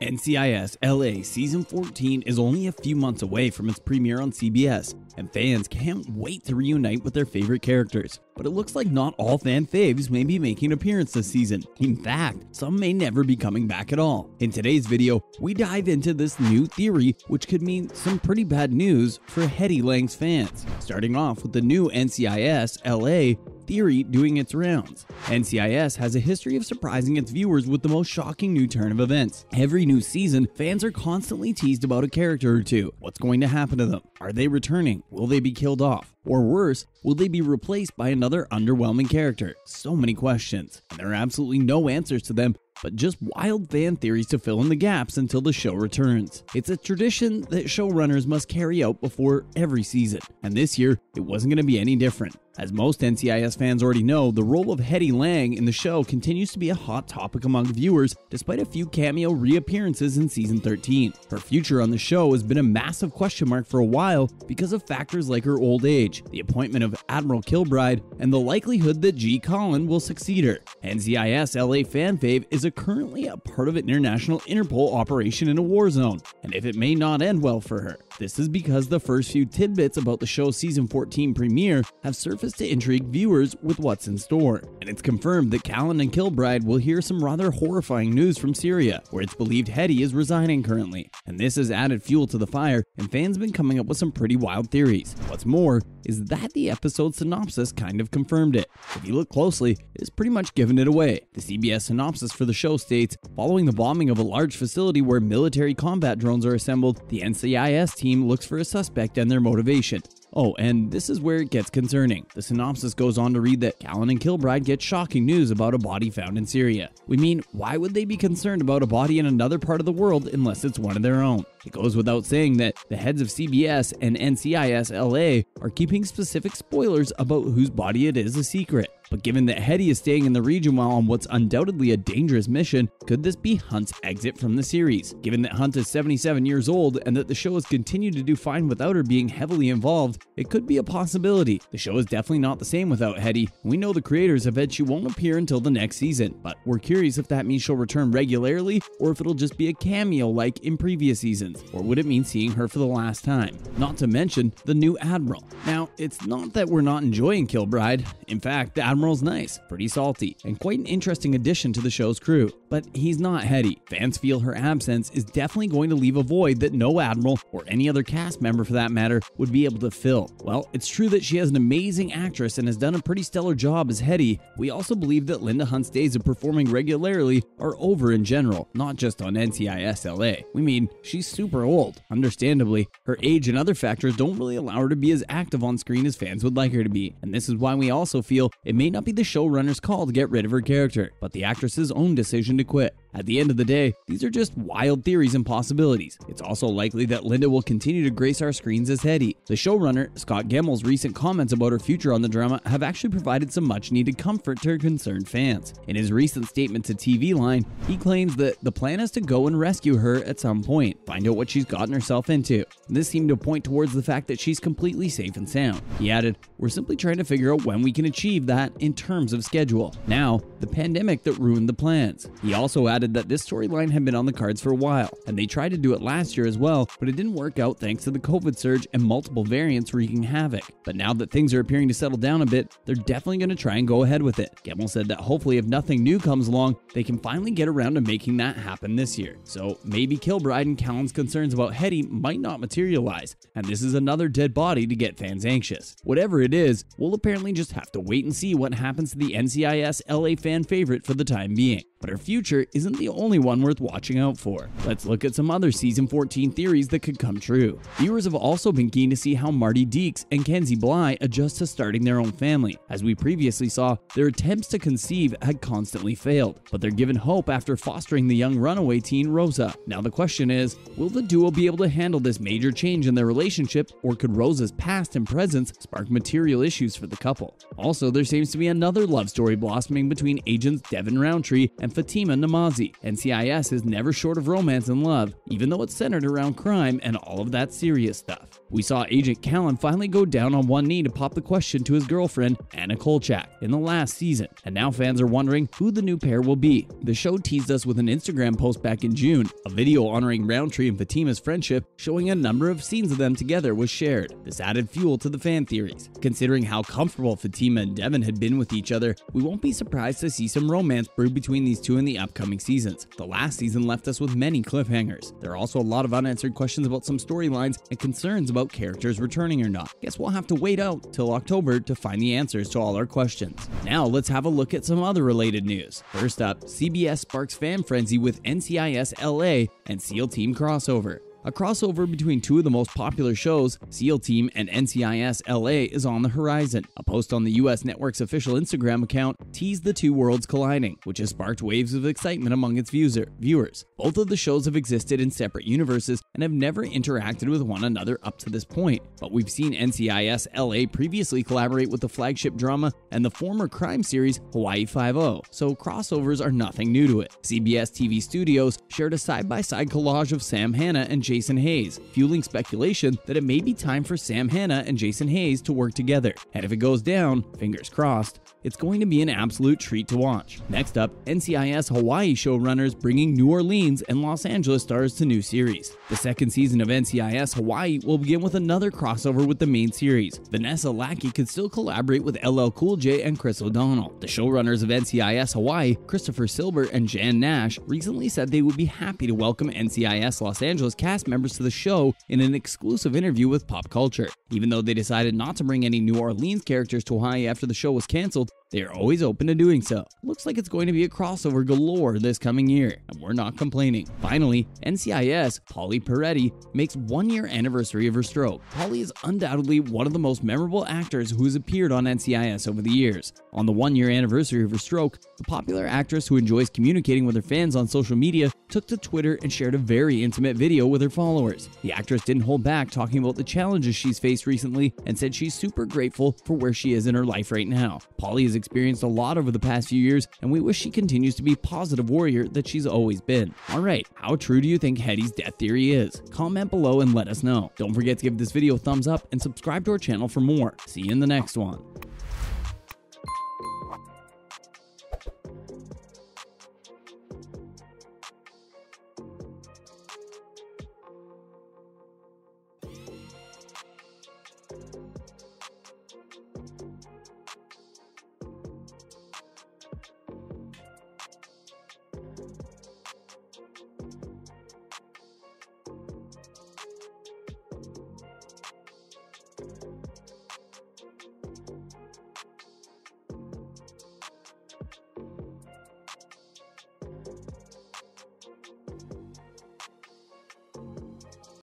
NCIS LA Season 14 is only a few months away from its premiere on CBS, and fans can't wait to reunite with their favorite characters. But it looks like not all fan faves may be making an appearance this season. In fact, some may never be coming back at all. In today's video, we dive into this new theory, which could mean some pretty bad news for Hetty Lange's fans. Starting off with the new NCIS LA theory doing its rounds. NCIS has a history of surprising its viewers with the most shocking new turn of events. Every new season, fans are constantly teased about a character or two. What's going to happen to them? Are they returning? Will they be killed off? Or worse, will they be replaced by another underwhelming character? So many questions, and there are absolutely no answers to them, but just wild fan theories to fill in the gaps until the show returns. It's a tradition that showrunners must carry out before every season, and this year, it wasn't going to be any different. As most NCIS fans already know, the role of Hetty Lange in the show continues to be a hot topic among viewers, despite a few cameo reappearances in Season 13. Her future on the show has been a massive question mark for a while because of factors like her old age, the appointment of Admiral Kilbride, and the likelihood that G Callen will succeed her. NCIS LA fan fave is currently a part of an international Interpol operation in a war zone, and if it may not end well for her. This is because the first few tidbits about the show's Season 14 premiere have surfaced to intrigue viewers with what's in store. And it's confirmed that Callen and Kilbride will hear some rather horrifying news from Syria, where it's believed Hetty is resigning currently. And this has added fuel to the fire, and fans have been coming up with some pretty wild theories. What's more is that the episode synopsis kind of confirmed it. If you look closely, it is pretty much giving it away. The CBS synopsis for the show states, following the bombing of a large facility where military combat drones are assembled, the NCIS team looks for a suspect and their motivation. Oh, and this is where it gets concerning. The synopsis goes on to read that Callen and Kilbride get shocking news about a body found in Syria. We mean, why would they be concerned about a body in another part of the world unless it's one of their own? It goes without saying that the heads of CBS and NCIS LA are keeping specific spoilers about whose body it is a secret. But given that Hetty is staying in the region while on what's undoubtedly a dangerous mission, could this be Hunt's exit from the series? Given that Hunt is 77 years old and that the show has continued to do fine without her being heavily involved, it could be a possibility. The show is definitely not the same without Hetty. We know the creators have said she won't appear until the next season, but we're curious if that means she'll return regularly or if it'll just be a cameo like in previous seasons, or would it mean seeing her for the last time? Not to mention the new Admiral. Now, it's not that we're not enjoying Kilbride. In fact, the Admiral's nice, pretty salty, and quite an interesting addition to the show's crew. But he's not Hetty. Fans feel her absence is definitely going to leave a void that no Admiral, or any other cast member for that matter, would be able to fill. Well, it's true that she is an amazing actress and has done a pretty stellar job as Hetty. We also believe that Linda Hunt's days of performing regularly are over in general, not just on NCIS LA. We mean, she's super old. Understandably, her age and other factors don't really allow her to be as active on screen as fans would like her to be, and this is why we also feel it may not be the showrunner's call to get rid of her character, but the actress's own decision to quit. At the end of the day, these are just wild theories and possibilities. It's also likely that Linda will continue to grace our screens as Hetty. The showrunner, Scott Gemmel's recent comments about her future on the drama have actually provided some much-needed comfort to her concerned fans. In his recent statement to TV Line, he claims that the plan is to go and rescue her at some point, find out what she's gotten herself into. This seemed to point towards the fact that she's completely safe and sound. He added, "We're simply trying to figure out when we can achieve that in terms of schedule. Now, the pandemic that ruined the plans." He also added that this storyline had been on the cards for a while, and they tried to do it last year as well, but it didn't work out thanks to the COVID surge and multiple variants wreaking havoc. But now that things are appearing to settle down a bit, they're definitely going to try and go ahead with it. Gemmel said that hopefully if nothing new comes along, they can finally get around to making that happen this year. So maybe Kilbride and Callen's concerns about Hetty might not materialize, and this is another dead body to get fans anxious. Whatever it is, we'll apparently just have to wait and see what happens to the NCIS LA fan favorite for the time being. But her future isn't the only one worth watching out for. Let's look at some other Season 14 theories that could come true. Viewers have also been keen to see how Marty Deeks and Kenzie Bly adjust to starting their own family. As we previously saw, their attempts to conceive had constantly failed, but they're given hope after fostering the young runaway teen Rosa. Now the question is, will the duo be able to handle this major change in their relationship, or could Rosa's past and presence spark material issues for the couple? Also, there seems to be another love story blossoming between agents Devin Roundtree and Fatima Namazi. frenzy. NCIS is never short of romance and love, even though it's centered around crime and all of that serious stuff. We saw Agent Callen finally go down on one knee to pop the question to his girlfriend, Anna Kolchak, in the last season, and now fans are wondering who the new pair will be. The show teased us with an Instagram post back in June. A video honoring Roundtree and Fatima's friendship, showing a number of scenes of them together, was shared. This added fuel to the fan theories. Considering how comfortable Fatima and Devon had been with each other, we won't be surprised to see some romance brew between these two in the upcoming seasons. The last season left us with many cliffhangers. There are also a lot of unanswered questions about some storylines and concerns about characters returning or not. Guess we'll have to wait out till October to find the answers to all our questions. Now let's have a look at some other related news. First up, CBS sparks fan frenzy with NCIS LA and SEAL Team crossover. A crossover between two of the most popular shows, SEAL Team and NCIS LA, is on the horizon. A post on the US network's official Instagram account teased the two worlds colliding, which has sparked waves of excitement among its viewers. Both of the shows have existed in separate universes and have never interacted with one another up to this point, but we've seen NCIS LA previously collaborate with the flagship drama and the former crime series Hawaii Five-0, so crossovers are nothing new to it. CBS TV Studios shared a side-by-side collage of Sam Hanna and Jason Hayes, fueling speculation that it may be time for Sam Hanna and Jason Hayes to work together. And if it goes down, fingers crossed, it's going to be an absolute treat to watch. Next up, NCIS Hawaii showrunners bringing New Orleans and Los Angeles stars to new series. The second season of NCIS Hawaii will begin with another crossover with the main series. Vanessa Lackey could still collaborate with LL Cool J and Chris O'Donnell. The showrunners of NCIS Hawaii, Christopher Silber and Jan Nash, recently said they would be happy to welcome NCIS Los Angeles cast members to the show in an exclusive interview with Pop Culture. Even though they decided not to bring any New Orleans characters to Hawaii after the show was canceled, they are always open to doing so. Looks like it's going to be a crossover galore this coming year, and we're not complaining. Finally, NCIS Polly Peretti makes 1 year anniversary of her stroke. Polly is undoubtedly one of the most memorable actors who has appeared on NCIS over the years. On the 1 year anniversary of her stroke, the popular actress who enjoys communicating with her fans on social media took to Twitter and shared a very intimate video with her followers. The actress didn't hold back talking about the challenges she's faced recently and said she's super grateful for where she is in her life right now. Polly has experienced a lot over the past few years, and we wish she continues to be positive warrior that she's always been. Alright, how true do you think Hetty's death theory is? Comment below and let us know. Don't forget to give this video a thumbs up and subscribe to our channel for more. See you in the next one.